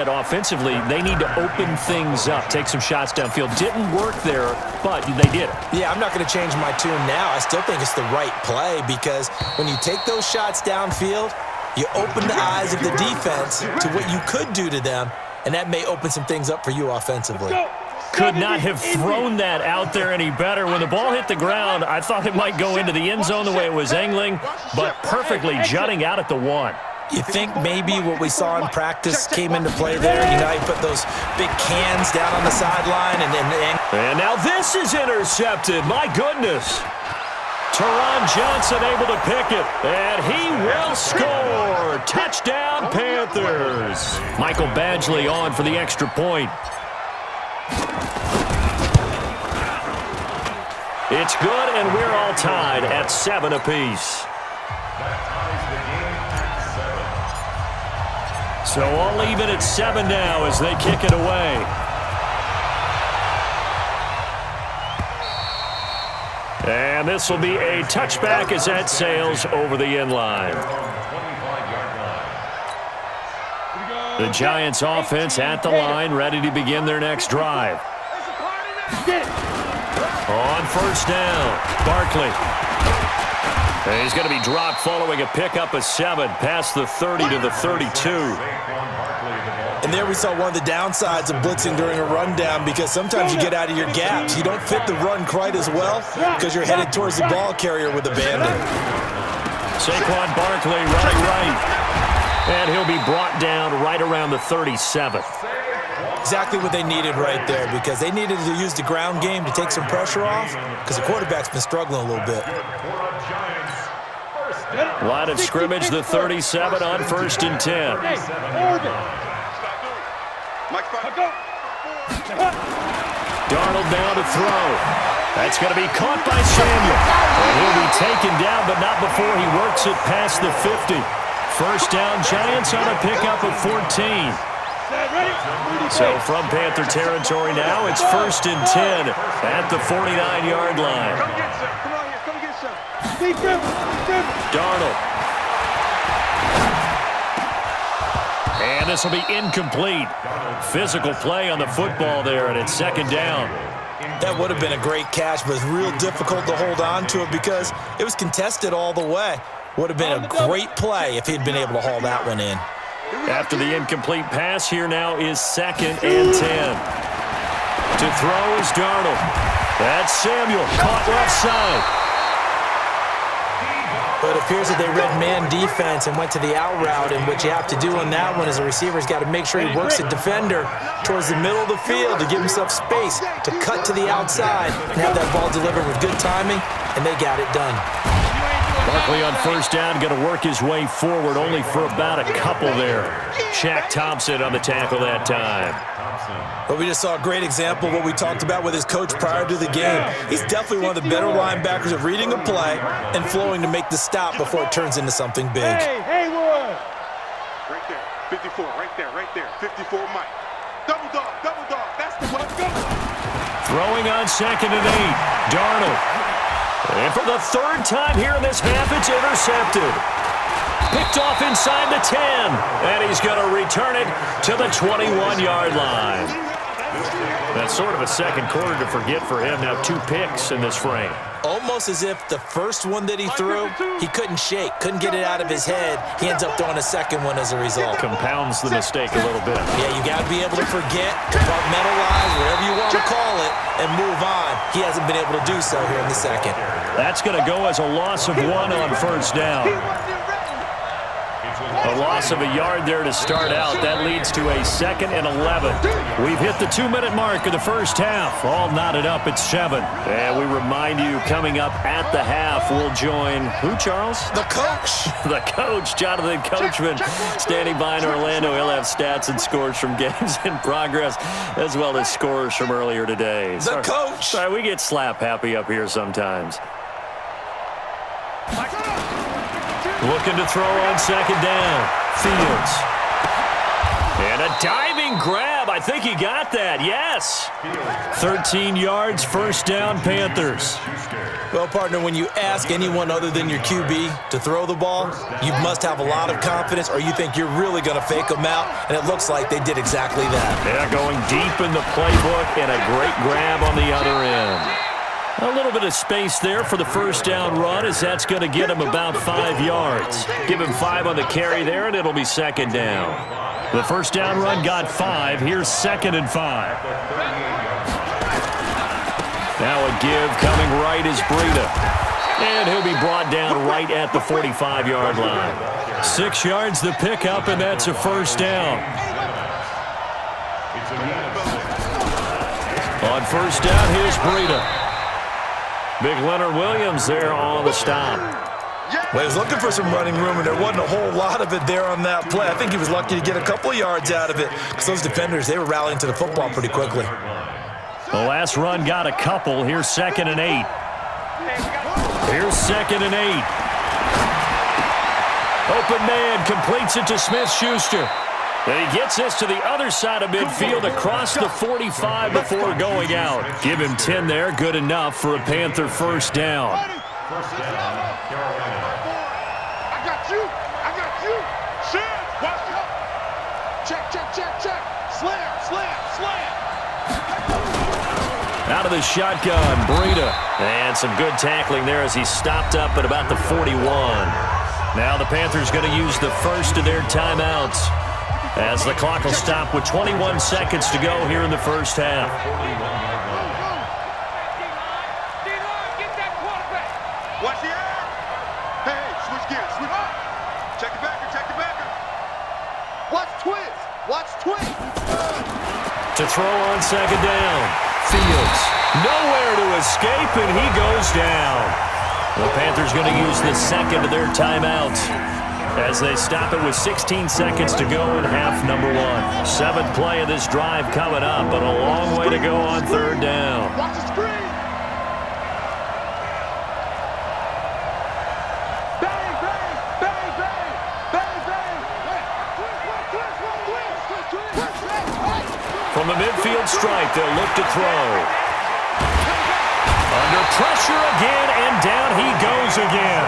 said, offensively, they need to open things up, take some shots downfield. Didn't work there, but they did it. Yeah, I'm not going to change my tune now. I still think it's the right play because when you take those shots downfield, you open the eyes of the defense to what you could do to them, and that may open some things up for you offensively. Could not have thrown that out there any better. When the ball hit the ground, I thought it might go into the end zone the way it was angling, but perfectly jutting out at the 1. You think maybe what we saw in practice came into play there? You know, you put those big cans down on the sideline and now this is intercepted. My goodness. Teron Johnson able to pick it, and he will score. Touchdown, Panthers. Michael Badgley on for the extra point. It's good, and we're all tied at 7 apiece. So all even at 7 now as they kick it away. And this will be a touchback as that sails over the end line. The Giants offense at the line, ready to begin their next drive. On first down, Barkley. And he's going to be dropped following a pickup of 7 past the 30 to the 32. And there we saw one of the downsides of blitzing during a rundown because sometimes you get out of your gaps. You don't fit the run quite as well because you're headed towards the ball carrier with abandon. Saquon Barkley running right. And he'll be brought down right around the 37. Exactly what they needed right there because they needed to use the ground game to take some pressure off because the quarterback's been struggling a little bit. Line of scrimmage, the 37 on 1st and 10. Darnold now to throw. That's going to be caught by Samuel. And he'll be taken down, but not before he works it past the 50. First down, Giants on a pickup of 14. So from Panther territory now, it's 1st and 10 at the 49-yard line. Darnold. And this will be incomplete. Physical play on the football there, and it's 2nd down. That would have been a great catch, but it's real difficult to hold on to it because it was contested all the way. Would have been a great play if he'd been able to haul that one in. After the incomplete pass, here now is 2nd and 10. To throw is Darnold. That's Samuel, caught left side. But it appears that they read man defense and went to the out route, and what you have to do on that one is the receiver's got to make sure he works the defender towards the middle of the field to give himself space to cut to the outside and have that ball delivered with good timing, and they got it done. Barkley on first down, going to work his way forward only for about a couple there. Shaq Thompson on the tackle that time. But we just saw a great example of what we talked about with his coach prior to the game. He's definitely one of the better linebackers of reading a play and flowing to make the stop before it turns into something big. Hey, Wood! Right there, 54, right there, 54, Mike. Double dog, that's the one, go! Throwing on 2nd and 8, Darnold. And for the 3rd time here in this half, it's intercepted. Picked off inside the 10. And he's going to return it to the 21-yard line. That's sort of a second quarter to forget for him. Now 2 picks in this frame. Almost as if the first one that he threw, he couldn't shake, couldn't get it out of his head. He ends up throwing a second one as a result. Compounds the mistake a little bit. Yeah, you got to be able to forget, compartmentalize, whatever you want to call it, and move on. He hasn't been able to do so here in the second. That's going to go as a loss of 1 on first down. A loss of a yard there to start out. That leads to a 2nd and 11. We've hit the 2-minute mark of the first half. All knotted up at 7. And we remind you, coming up at the half, we'll join who, Charles? The coach. The coach, Jonathan Coachman, standing by in Orlando. He'll have stats and scores from games in progress, as well as scores from earlier today. The coach. Sorry, we get slap happy up here sometimes. Looking to throw on 2nd down. Fields. And a diving grab. I think he got that. Yes. 13 yards, first down, Panthers. Well, partner, when you ask anyone other than your QB to throw the ball, you must have a lot of confidence or you think you're really going to fake them out, and it looks like they did exactly that. Yeah, going deep in the playbook and a great grab on the other end. A little bit of space there for the first down run as that's going to get him about 5 yards. Give him 5 on the carry there, and it'll be second down. The first down run got 5. Here's 2nd and 5. Now a give coming right is Breida. And he'll be brought down right at the 45-yard line. 6 yards the pickup, and that's a first down. On first down, here's Breida. Big Leonard Williams there on the stop. Well, he was looking for some running room, and there wasn't a whole lot of it there on that play. I think he was lucky to get a couple of yards out of it because those defenders, they were rallying to the football pretty quickly. The last run got a couple. Here's 2nd and 8. Here's 2nd and 8. Open man completes it to Smith-Schuster. And he gets this to the other side of midfield across the 45 before going out. Give him 10 there. Good enough for a Panther first down. I got you. I got you. Shit. Watch out. Check. Slam. Out of the shotgun, Breida. And some good tackling there as he stopped up at about the 41. Now the Panthers going to use the first of their timeouts, as the clock will stop with 21 seconds to go here in the first half. Watch the air. Hey, switch gears. Switch up. Check the backer. Watch twist. To throw on second down. Fields. Nowhere to escape, and he goes down. The Panthers going to use the second of their timeouts as they stop it with 16 seconds to go in half number 1. 7th play of this drive coming up, but a long way to go on third down. Watch the screen. Bang. From the midfield stripe, they'll look to throw. Under pressure again, and down he goes again.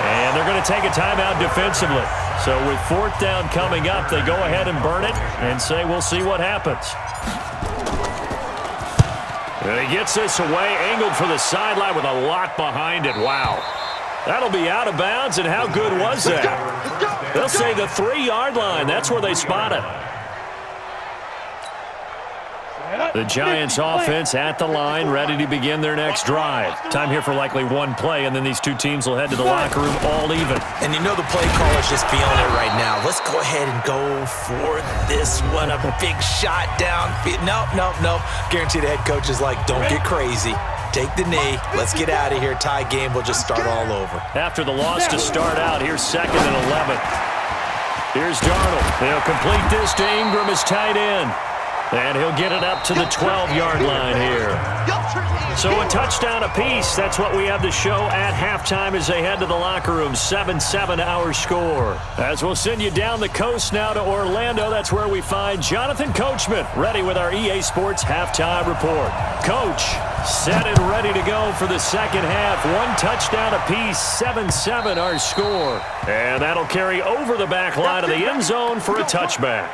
And they're going to take a timeout defensively. So with 4th down coming up, they go ahead and burn it and say we'll see what happens. And he gets this away, angled for the sideline with a lot behind it. Wow. That'll be out of bounds, and how good was that? They'll say the 3-yard line. That's where they spot it. The Giants offense at the line, ready to begin their next drive. Time here for likely one play, and then these two teams will head to the locker room all even. And you know the play caller's just feeling it right now. Let's go ahead and go for this one. A big shot down. Nope. Guarantee the head coach is like, don't get crazy. Take the knee. Let's get out of here. Tie game. We'll just start all over. After the loss to start out, here's 2nd and 11. Here's Darnold. They'll complete this to Ingram as tight end. And he'll get it up to the 12-yard line here. So a touchdown apiece. That's what we have to show at halftime as they head to the locker room. 7-7 our score. As we'll send you down the coast now to Orlando, that's where we find Jonathan Coachman, ready with our EA Sports halftime report. Coach, set and ready to go for the second half. 1 touchdown apiece, 7-7 our score. And that'll carry over the back line of the end zone for a touchback.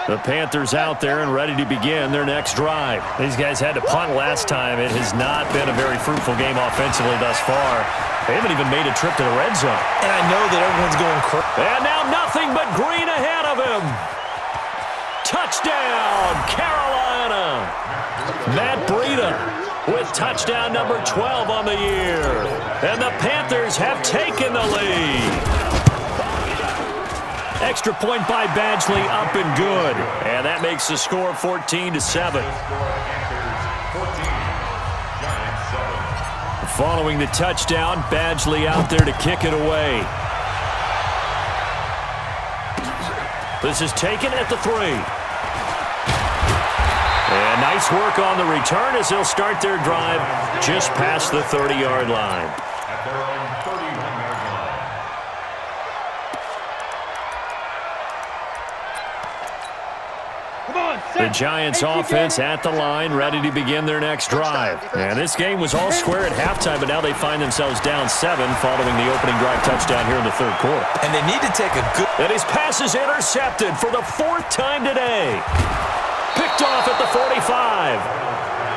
The Panthers out there and ready to begin their next drive. These guys had to punt last time. It has not been a very fruitful game offensively thus far. They haven't even made a trip to the red zone. And I know that everyone's going crazy. And now nothing but green ahead of him. Touchdown, Carolina. Matt Breida with touchdown number 12 on the year. And the Panthers have taken the lead. Extra point by Badgley, up and good. And that makes the score 14-7. Following the touchdown, Badgley out there to kick it away. This is taken at the 3. And nice work on the return as they'll start their drive just past the 30-yard line. The Giants offense at the line, ready to begin their next drive. And this game was all square at halftime, but now they find themselves down 7 following the opening drive touchdown here in the third quarter. And they need to take a good... And his pass is intercepted for the 4th time today. Picked off at the 45.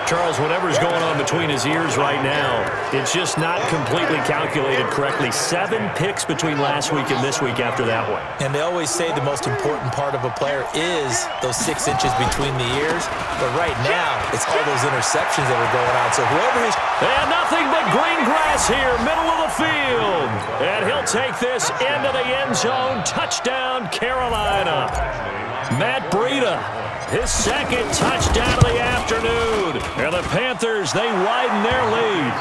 Charles, whatever's going on between his ears right now, it's just not completely calculated correctly. 7 picks between last week and this week after that one. And they always say the most important part of a player is those 6 inches between the ears. But right now, it's all those interceptions that are going out. So whoever is... And nothing but green grass here, middle of the field. And he'll take this into the end zone. Touchdown, Carolina. Matt Breida, his 2nd touchdown of the afternoon. And the Panthers, they widen their lead.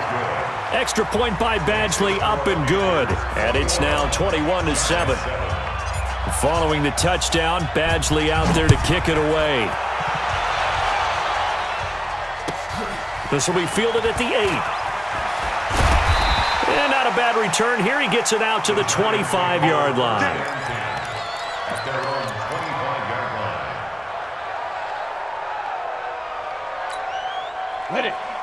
Extra point by Badgley, up and good. And it's now 21-7. Following the touchdown, Badgley out there to kick it away. This will be fielded at the 8. And not a bad return here. He gets it out to the 25-yard line.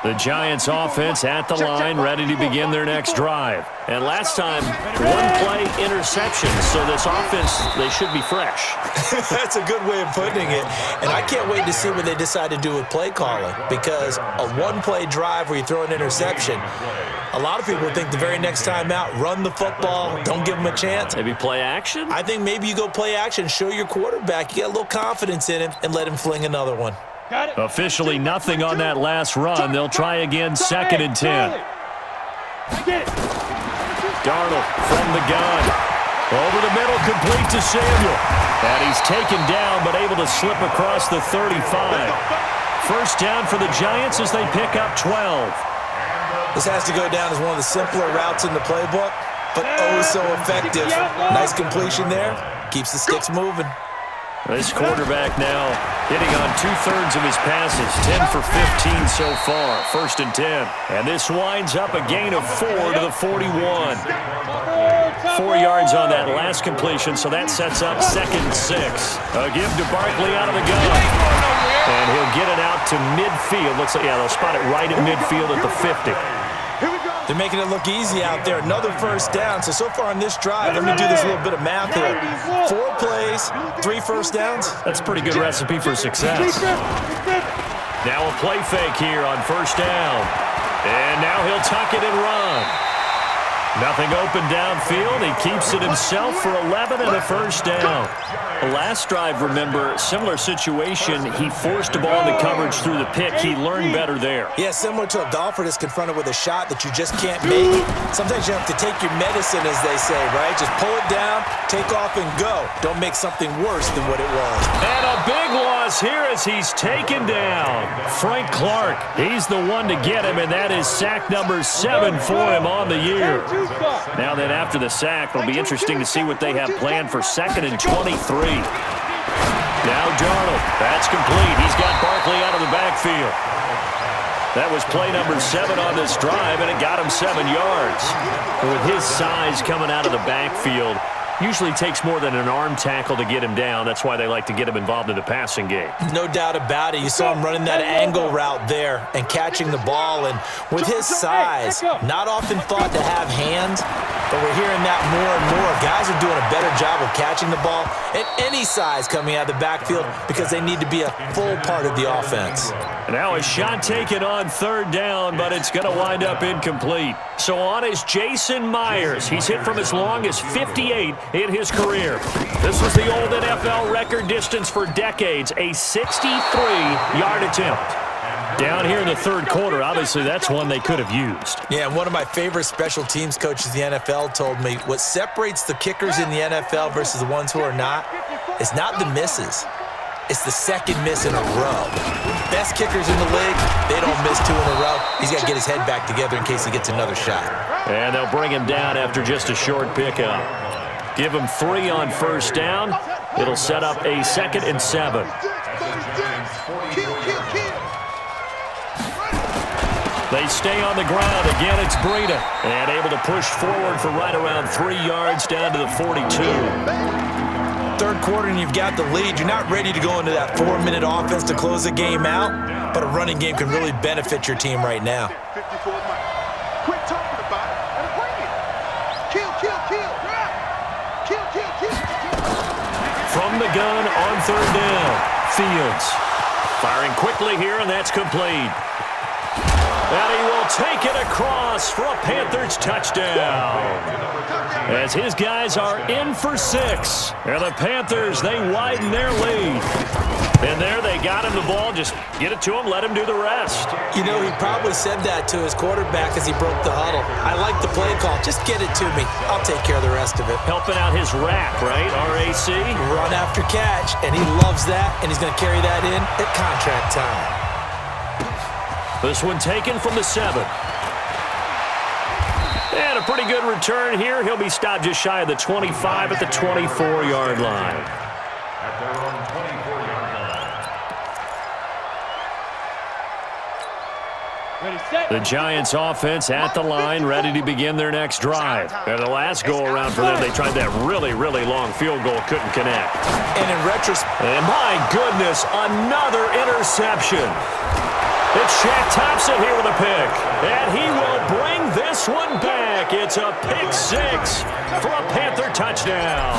The Giants offense at the line, ready to begin their next drive. And last time, 1-play interception. So this offense, they should be fresh. That's a good way of putting it. And I can't wait to see what they decide to do with play calling. Because a 1-play drive where you throw an interception, a lot of people think the very next time out, run the football, don't give them a chance. Maybe play action? I think maybe you go play action, show your quarterback, you get a little confidence in him, and let him fling another one. Officially nothing on that last run. They'll try again, 2nd and 10. Darnold from the gun. Over the middle, complete to Samuel. And he's taken down, but able to slip across the 35. First down for the Giants as they pick up 12. This has to go down as one of the simpler routes in the playbook, but oh so effective. Nice completion there. Keeps the sticks moving. This quarterback now hitting on 2/3 of his passes, 10 for 15 so far. 1st and 10. And this winds up a gain of 4 to the 41. 4 yards on that last completion, so that sets up 2nd and 6. A give to Barkley out of the gun. And he'll get it out to midfield. Looks like, yeah, they'll spot it right at midfield at the 50. They're making it look easy out there. Another first down. So far on this drive, let me do this little bit of math here. 4 plays, 3 first downs. That's a pretty good recipe for success. Now a play fake here on 1st down. And now he'll tuck it and run. Nothing open downfield. He keeps it himself for 11 and a 1st down. The last drive, remember, similar situation. He forced the ball into coverage through the pick. He learned better there. Yeah, similar to a golfer that's confronted with a shot that you just can't make. Sometimes you have to take your medicine, as they say, right? Just pull it down, take off, and go. Don't make something worse than what it was. And a big loss here as he's taken down. Frank Clark, he's the one to get him, and that is sack number 7 for him on the year. Now then, after the sack, it'll be interesting to see what they have planned for 2nd and 23. Now Darnold, that's complete. He's got Barkley out of the backfield. That was play number 7 on this drive, and it got him 7 yards. But with his size coming out of the backfield, usually takes more than an arm tackle to get him down. That's why they like to get him involved in the passing game. No doubt about it. You saw him running that angle route there and catching the ball. And with his size, not often thought to have hands, but we're hearing that more and more. Guys are doing a better job of catching the ball at any size coming out of the backfield because they need to be a full part of the offense. And now a shot taken on 3rd down, but it's going to wind up incomplete. So on is Jason Myers. He's hit from as long as 58 in his career. This was the old NFL record distance for decades, a 63-yard attempt. Down here in the 3rd quarter, obviously that's one they could have used. Yeah, one of my favorite special teams coaches in the NFL told me what separates the kickers in the NFL versus the ones who are not is not the misses. It's the 2nd miss in a row. Best kickers in the league, they don't miss 2 in a row. He's got to get his head back together in case he gets another shot. And they'll bring him down after just a short pickup. Give him 3 on 1st down. It'll set up a 2nd and 7. They stay on the ground. Again, it's Breida. And able to push forward for right around 3 yards down to the 42. third quarter and you've got the lead, you're not ready to go into that 4-minute offense to close the game out, but a running game can really benefit your team right now. 54 Mike. Quit talking about it and bring it. Kill, kill, kill. Kill, kill, kill. From the gun on third down, Fields. Firing quickly here, and that's complete. And he will take it across for a Panthers touchdown. As his guys are in for 6. And the Panthers, they widen their lead. And there they got him the ball. Just get it to him, let him do the rest. You know, he probably said that to his quarterback as he broke the huddle. I like the play call. Just get it to me. I'll take care of the rest of it. Helping out his RAC, right? R-A-C? Run after catch, and he loves that, and he's going to carry that in at contract time. This one taken from the 7. And a pretty good return here. He'll be stopped just shy of the 25 at the 24-yard line. At their own 24-yard line. Ready, set. The Giants offense at the line, ready to begin their next drive. And the last go-around for them, they tried that really, really long field goal, couldn't connect. And in retrospect, And my goodness, another interception. It's Shaq Thompson here with a pick. And he will bring this one back. It's a pick 6 for a Panther touchdown.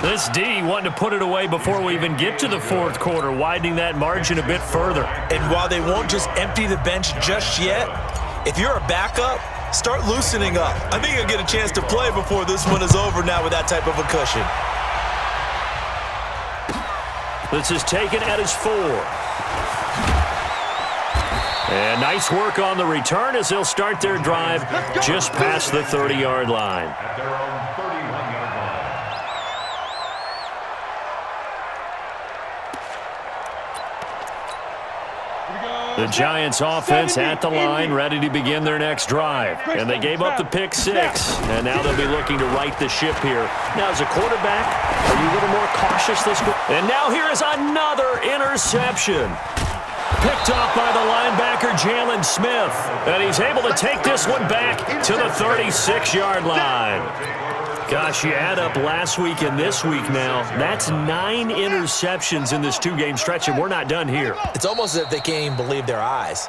This D wanting to put it away before we even get to the fourth quarter, widening that margin a bit further. and while they won't just empty the bench just yet, if you're a backup, start loosening up. I think you'll get a chance to play before this one is over now with that type of a cushion. This is taken at his 4. And nice work on the return as they'll start their drive just past the 30-yard line. At their own 31-yard line. The Giants offense at the line, ready to begin their next drive. And they gave up the pick 6, and now they'll be looking to right the ship here. Now, as a quarterback, are you a little more cautious this week? And now here is another interception. Picked off by the linebacker, Jalen Smith. And he's able to take this one back to the 36-yard line. Gosh, you add up last week and this week now. That's 9 interceptions in this 2-game stretch, and we're not done here. It's almost as if they can't even believe their eyes.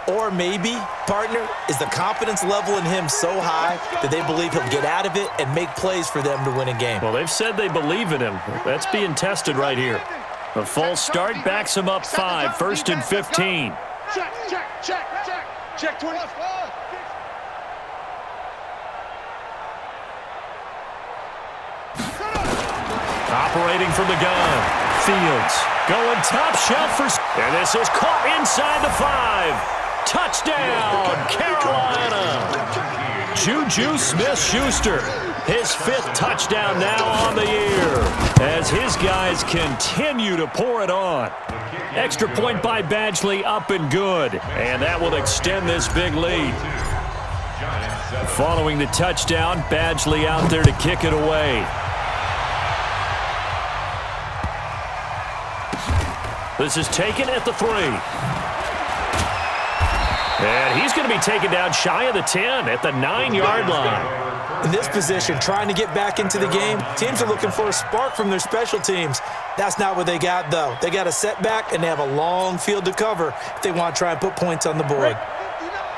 Or maybe, partner, is the confidence level in him so high that they believe he'll get out of it and make plays for them to win a game. Well, they've said they believe in him. That's being tested right here. A false start backs him up 5, 1st and 15. Check, check, check, check. Check 20. Operating from the gun. Fields going top shelf for... And this is caught inside the 5. Touchdown, Carolina. Juju Smith-Schuster. His 5th touchdown now on the year as his guys continue to pour it on. Extra point by Badgley, up and good. And that will extend this big lead. Following the touchdown, Badgley out there to kick it away. This is taken at the 3. And he's going to be taken down shy of the 10 at the 9-yard line. In this position, trying to get back into the game, teams are looking for a spark from their special teams. That's not what they got, though. They got a setback, and they have a long field to cover if they want to try and put points on the board.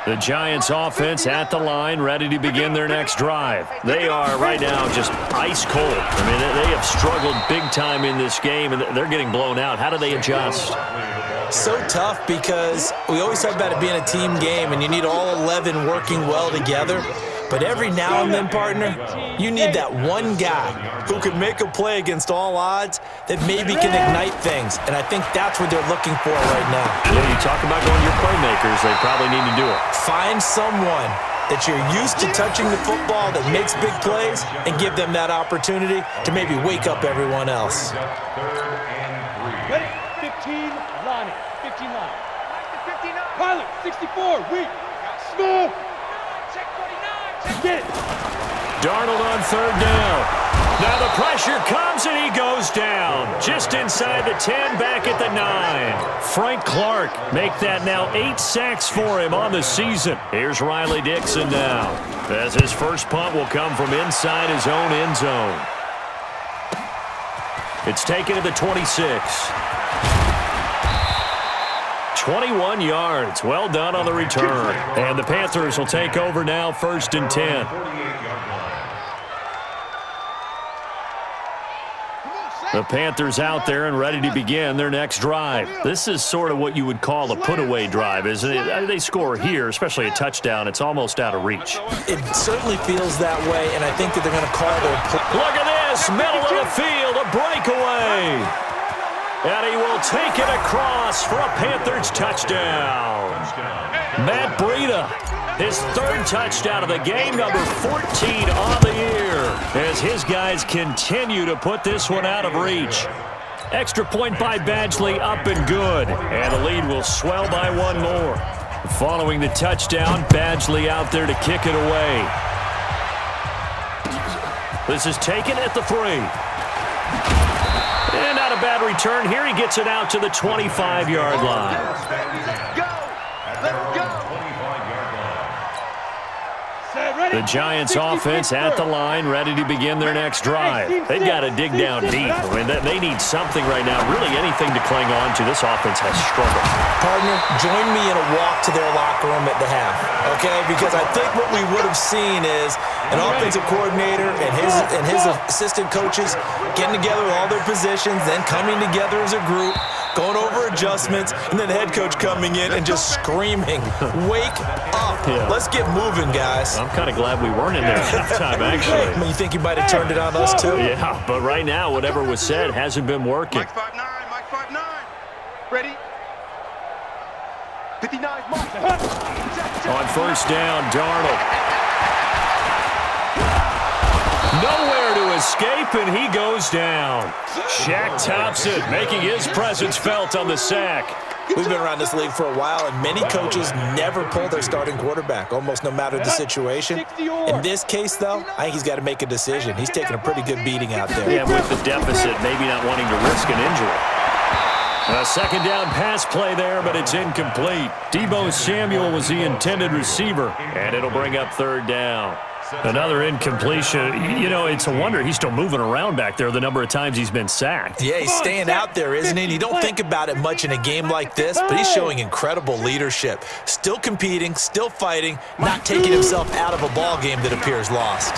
The Giants offense at the line, ready to begin their next drive. They are right now just ice cold. I mean, they have struggled big time in this game, and they're getting blown out. How do they adjust? So tough because we always talk about it being a team game, and you need all 11 working well together. But every now and then, partner, you need that one guy who can make a play against all odds that maybe can ignite things. And I think that's what they're looking for right now. Yeah, you talk about going your playmakers, they probably need to do it. Find someone that you're used to touching the football that makes big plays and give them that opportunity to maybe wake up everyone else. Ready? 15, Lonnie. 15 line. Pilot, 64, weak. Small. Get it. Darnold on third down. Now the pressure comes and he goes down. Just inside the 10, back at the 9. Frank Clark make that now 8 sacks for him on the season. Here's Riley Dixon now, as his first punt will come from inside his own end zone. It's taken to the 26. 21 yards. Well done on the return. And the Panthers will take over now, 1st and 10. The Panthers out there and ready to begin their next drive. This is sort of what you would call a put-away drive, isn't it? They score here, especially a touchdown. It's almost out of reach. It certainly feels that way, and I think that they're going to call their... Look at this, middle of the field, a breakaway. And he will take it across for a Panthers touchdown. Matt Breida, his 3rd touchdown of the game, number 14 on the year, as his guys continue to put this one out of reach. Extra point by Badgley, up and good, and the lead will swell by 1 more. Following the touchdown, Badgley out there to kick it away. This is taken at the 3. And not a bad return here. He gets it out to the 25-yard line. Let's go. The Giants offense at the line, ready to begin their next drive. They've got to dig down deep. I mean, they need something right now, really anything to cling on to. This offense has struggled. Partner, join me in a walk to their locker room at the half, okay? Because I think what we would have seen is an offensive coordinator and his assistant coaches getting together with all their positions, then coming together as a group, going over adjustments, and then the head coach coming in and just screaming, wake up. Yeah. Let's get moving, guys. I'm kind of glad we weren't in there at halftime, actually. You think you might have turned it on us, too? Yeah, but right now, whatever was said hasn't been working. Mike 5'9", Mike 5'9". Ready? 59, Mark. On 1st down, Darnold. Nowhere to escape, and he goes down. Shaq Thompson making his presence felt on the sack. We've been around this league for a while, and many coaches never pull their starting quarterback, almost no matter the situation. In this case, though, I think he's got to make a decision. He's taking a pretty good beating out there. Yeah, with the deficit, maybe not wanting to risk an injury. A 2nd down pass play there, but it's incomplete. Deebo Samuel was the intended receiver, and it'll bring up 3rd down. Another incompletion. You know, it's a wonder he's still moving around back there the number of times he's been sacked. Yeah, he's staying out there, isn't he? You don't think about it much in a game like this, but he's showing incredible leadership. Still competing, still fighting, not taking himself out of a ball game that appears lost.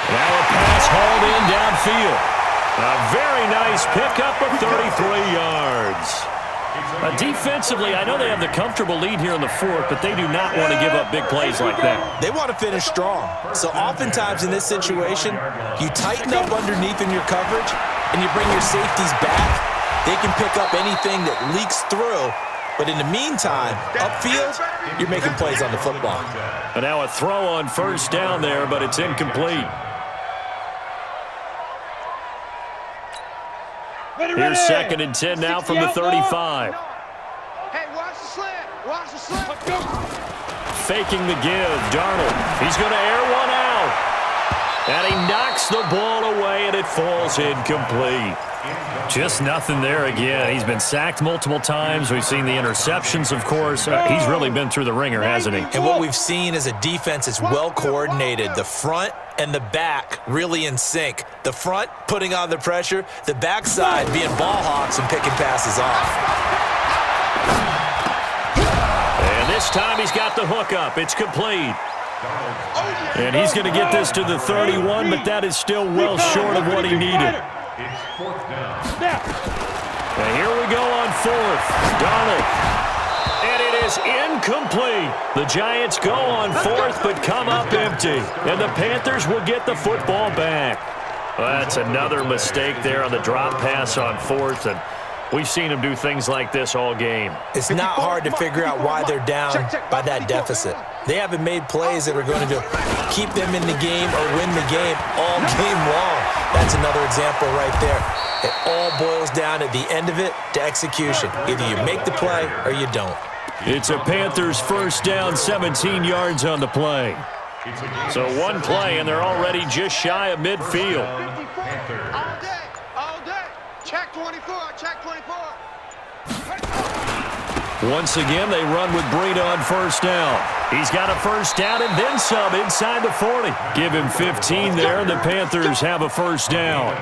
Now a pass hauled in downfield. A very nice pickup of 33 yards. Defensively, I know they have the comfortable lead here in the 4th, but they do not want to give up big plays like that. They want to finish strong. So oftentimes in this situation, you tighten up underneath in your coverage, and you bring your safeties back. They can pick up anything that leaks through. But in the meantime, upfield, you're making plays on the football. And now a throw on 1st down there, but it's incomplete. Here's 2nd and 10 now from the 35. Hey, watch the slant. Watch the slant. Let's go. Faking the give, Darnold. He's going to air one out. And he knocks the ball away, and it falls incomplete. Just nothing there again. He's been sacked multiple times. We've seen the interceptions, of course. He's really been through the ringer, hasn't he? And what we've seen is a defense that's well coordinated. The front and the back really in sync. The front putting on the pressure, the backside being ball hawks and picking passes off. And this time he's got the hook up. It's complete. And he's going to get this to the 31, but that is still well short of what he needed. It's 4th down. And here we go on 4th. Darnold. And it is incomplete. The Giants go on 4th, but come up empty. And the Panthers will get the football back. Well, that's another mistake there on the drop pass on 4th. And we've seen them do things like this all game. It's not hard to figure out why they're down by that deficit. They haven't made plays that are going to keep them in the game or win the game all game long. That's another example right there. It all boils down at the end of it to execution. Either you make the play or you don't. It's a Panthers 1st down, 17 yards on the play. So one play, and they're already just shy of midfield. All day. Check 24, check 24. Once again, they run with Breida on 1st down. He's got a first down and then some inside the 40. Give him 15 there, and the Panthers have a first down.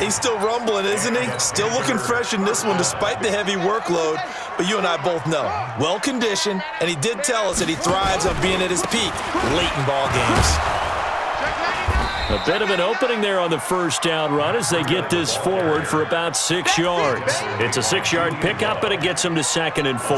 He's still rumbling, isn't he? Still looking fresh in this one despite the heavy workload. But you and I both know, well-conditioned, and he did tell us that he thrives on being at his peak late in ball games. A bit of an opening there on the first down run as they get this forward for about 6 yards. It's a 6-yard pickup, but it gets them to 2nd and 4.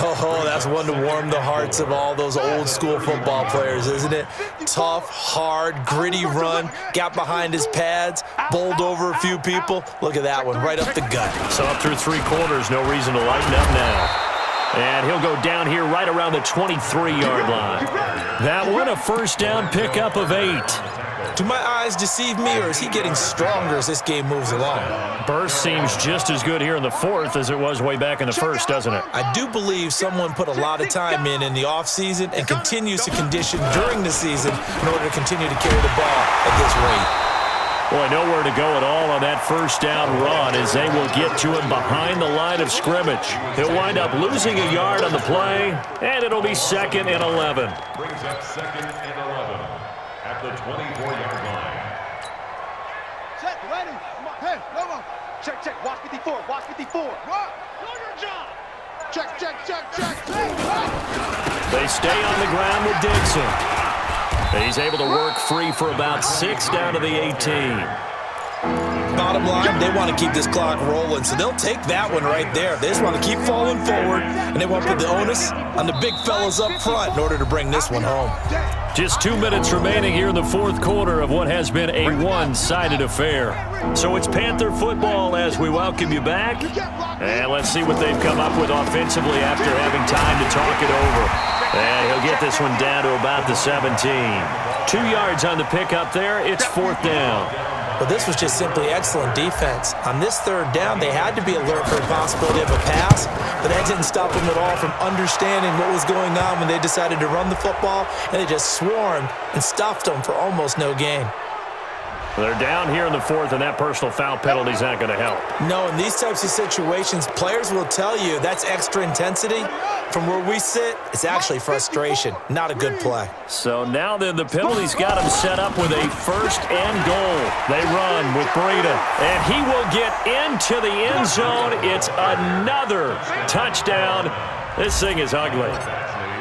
Oh, that's one to warm the hearts of all those old-school football players, isn't it? Tough, hard, gritty run, got behind his pads, bowled over a few people. Look at that one, right up the gut. So up through 3 quarters, no reason to lighten up now. And he'll go down here right around the 23-yard line. That one, a first down pickup of 8. Do my eyes deceive me, or is he getting stronger as this game moves along? Burst seems just as good here in the 4th as it was way back in the 1st, doesn't it? I do believe someone put a lot of time in the offseason and continues to condition during the season in order to continue to carry the ball at this rate. Boy, nowhere to go at all on that first down run as they will get to him behind the line of scrimmage. He'll wind up losing a yard on the play, and it'll be 2nd and 11. Brings up 2nd and 11 at the 24-yard line. Check, ready. Hey, come on. Check. Watch 54. Watch 54. What? Do your job. Check. They stay on the ground with Dixon. He's able to work free for about 6 down to the 18. Bottom line, they want to keep this clock rolling, so they'll take that one right there. They just want to keep falling forward, and they want to put the onus on the big fellas up front in order to bring this one home. Just 2 minutes remaining here in the 4th quarter of what has been a one-sided affair. So it's Panther football as we welcome you back. And let's see what they've come up with offensively after having time to talk it over. And he'll get this one down to about the 17. 2 yards on the pickup there. It's 4th down. But this was just simply excellent defense. On this 3rd down, they had to be alert for the possibility of a pass, but that didn't stop them at all from understanding what was going on when they decided to run the football, and they just swarmed and stuffed them for almost no gain. They're down here in the 4th, and that personal foul penalty is not going to help. No, in these types of situations, players will tell you that's extra intensity. From where we sit, it's actually frustration, not a good play. So now then, the penalty's got him set up with a 1st and goal. They run with Breida, and he will get into the end zone. It's another touchdown. This thing is ugly.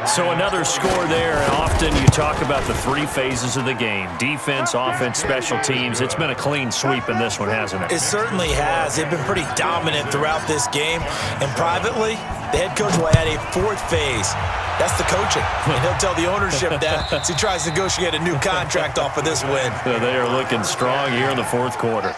So another score there, and often you talk about the 3 phases of the game. Defense, offense, special teams. It's been a clean sweep in this one, hasn't it? It certainly has. They've been pretty dominant throughout this game. And privately, the head coach will add a 4th phase. That's the coaching. And he'll tell the ownership that as he tries to negotiate a new contract off of this win. They are looking strong here in the 4th quarter.